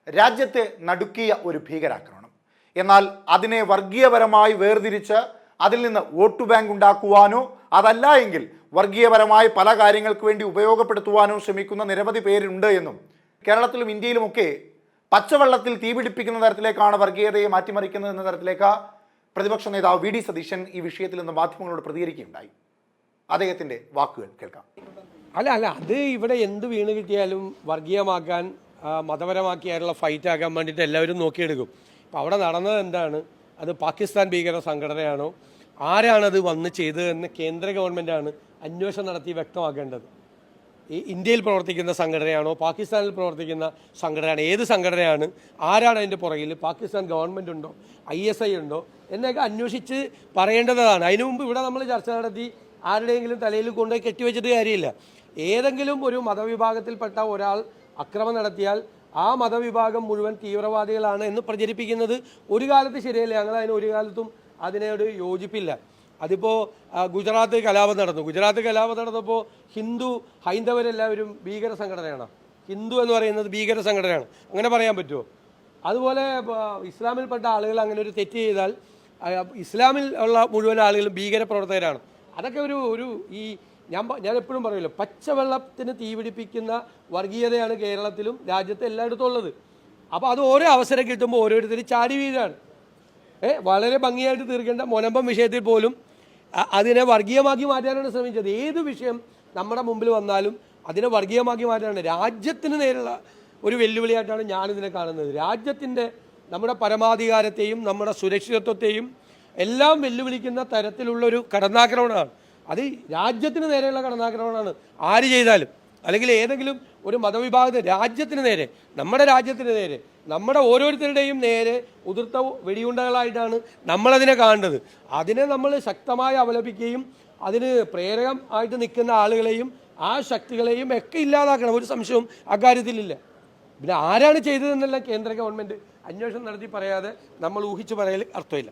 രാജ്യത്തെ നടുക്കിയ ഒരു ഭീകരാക്രമണം. എന്നാൽ അതിനെ വർഗീയപരമായി വേർതിരിച്ച് അതിൽ നിന്ന് വോട്ട് ബാങ്ക് ഉണ്ടാക്കുവാനോ അതല്ല എങ്കിൽ വർഗീയപരമായി പല കാര്യങ്ങൾക്ക് വേണ്ടി ഉപയോഗപ്പെടുത്തുവാനോ ശ്രമിക്കുന്ന നിരവധി പേരുണ്ട് എന്നും കേരളത്തിലും ഇന്ത്യയിലുമൊക്കെ പച്ചവെള്ളത്തിൽ തീപിടിപ്പിക്കുന്ന തരത്തിലേക്കാണ് വർഗീയതയെ മാറ്റിമറിക്കുന്നത് എന്ന തരത്തിലേക്ക് പ്രതിപക്ഷ നേതാവ് വി ഡി സതീശൻ ഈ വിഷയത്തിൽ നിന്ന് മാധ്യമങ്ങളോട് പ്രതികരിക്കുകയുണ്ടായി. അദ്ദേഹത്തിൻ്റെ വാക്കുകൾ കേൾക്കാം. അല്ല അത് ഇവിടെ എന്ത് വീണ് കിട്ടിയാലും വർഗീയമാക്കാൻ മതപരമാക്കിയാലുള്ള ഫൈറ്റ് ആക്കാൻ വേണ്ടിയിട്ട് എല്ലാവരും നോക്കിയെടുക്കും. അപ്പോൾ അവിടെ നടന്നത് എന്താണ്? അത് പാകിസ്ഥാൻ ഭീകര സംഘടനയാണോ, ആരാണത് വന്ന് ചെയ്തതെന്ന് കേന്ദ്ര ഗവൺമെൻറ്റാണ് അന്വേഷണം നടത്തി വ്യക്തമാക്കേണ്ടത്. ഈ ഇന്ത്യയിൽ പ്രവർത്തിക്കുന്ന സംഘടനയാണോ, പാകിസ്ഥാനിൽ പ്രവർത്തിക്കുന്ന സംഘടനയാണ്, ഏത് സംഘടനയാണ്, ആരാണ് അതിൻ്റെ പുറകിൽ, പാകിസ്ഥാൻ ഗവൺമെൻറ് ഉണ്ടോ, ISI ഉണ്ടോ എന്നൊക്കെ അന്വേഷിച്ച് പറയേണ്ടതാണ്. അതിനു മുമ്പ് ഇവിടെ നമ്മൾ ചർച്ച നടത്തി ആരുടെയെങ്കിലും തലയിൽ കൊണ്ടുപോയി കെട്ടിവെച്ചിട്ട് കാര്യമില്ല. ഏതെങ്കിലും ഒരു മതവിഭാഗത്തിൽപ്പെട്ട ഒരാൾ അക്രമം നടത്തിയാൽ ആ മതവിഭാഗം മുഴുവൻ തീവ്രവാദികളാണ് എന്ന് പ്രചരിപ്പിക്കുന്നത് ഒരു കാലത്ത് ശരിയല്ല. ഞങ്ങൾ ഒരു കാലത്തും അതിനോട് യോജിപ്പില്ല. അതിപ്പോൾ ഗുജറാത്ത് കലാപം നടന്നപ്പോൾ ഹൈന്ദവരെല്ലാവരും ഭീകര സംഘടനയാണ്. ഹിന്ദു എന്ന് പറയുന്നത് ഭീകര സംഘടനയാണ്, അങ്ങനെ പറയാൻ പറ്റുമോ? അതുപോലെ ഇസ്ലാമിൽപ്പെട്ട ആളുകൾ അങ്ങനെ ഒരു തെറ്റ് ചെയ്താൽ ഇസ്ലാമിൽ ഉള്ള മുഴുവൻ ആളുകളും ഭീകര പ്രവർത്തകരാണ്. അതൊക്കെ ഈ ഞാൻ എപ്പോഴും പറയുമല്ലോ, പച്ചവെള്ളത്തിന് തീപിടിപ്പിക്കുന്ന വർഗീയതയാണ് കേരളത്തിലും രാജ്യത്തെ എല്ലായിടത്തും ഉള്ളത്. അപ്പോൾ അത് ഓരോ അവസരം കിട്ടുമ്പോൾ ഓരോരുത്തർ ചാടി വീഴാണ്. വളരെ ഭംഗിയായിട്ട് തീർക്കേണ്ട മുനമ്പം വിഷയത്തിൽ പോലും അതിനെ വർഗീയമാക്കി മാറ്റാനാണ് ശ്രമിച്ചത്. ഏത് വിഷയം നമ്മുടെ മുമ്പിൽ വന്നാലും അതിനെ വർഗീയമാക്കി മാറ്റാനാണ്. രാജ്യത്തിന് നേരെയുള്ള ഒരു വെല്ലുവിളിയായിട്ടാണ് ഞാനിതിനെ കാണുന്നത്. രാജ്യത്തിൻ്റെ നമ്മുടെ പരമാധികാരത്തെയും നമ്മുടെ സുരക്ഷിതത്വത്തെയും എല്ലാം വെല്ലുവിളിക്കുന്ന തരത്തിലുള്ളൊരു കടന്നാക്രമണമാണ്. അത് രാജ്യത്തിന് നേരെയുള്ള കടന്നാക്രമണമാണ് ആര് ചെയ്താലും. അല്ലെങ്കിൽ ഏതെങ്കിലും ഒരു മതവിഭാഗത്തെ രാജ്യത്തിന് നേരെ, നമ്മുടെ രാജ്യത്തിന് നേരെ, നമ്മുടെ ഓരോരുത്തരുടെയും നേരെ ഉതിർത്ത വെടിയുണ്ടകളായിട്ടാണ് നമ്മളതിനെ കാണേണ്ടത്. അതിനെ നമ്മൾ ശക്തമായി അപലപിക്കുകയും അതിന് പ്രേരകം ആയിട്ട് നിൽക്കുന്ന ആളുകളെയും ആ ശക്തികളെയും ഒക്കെ ഇല്ലാതാക്കണം. ഒരു സംശയവും അക്കാര്യത്തിലില്ല. പിന്നെ ആരാണ് ചെയ്തതെന്നെല്ലാം കേന്ദ്ര ഗവൺമെൻറ് അന്വേഷണം നടത്തി പറയാതെ നമ്മൾ ഊഹിച്ചു പറയൽ അർത്ഥമില്ല.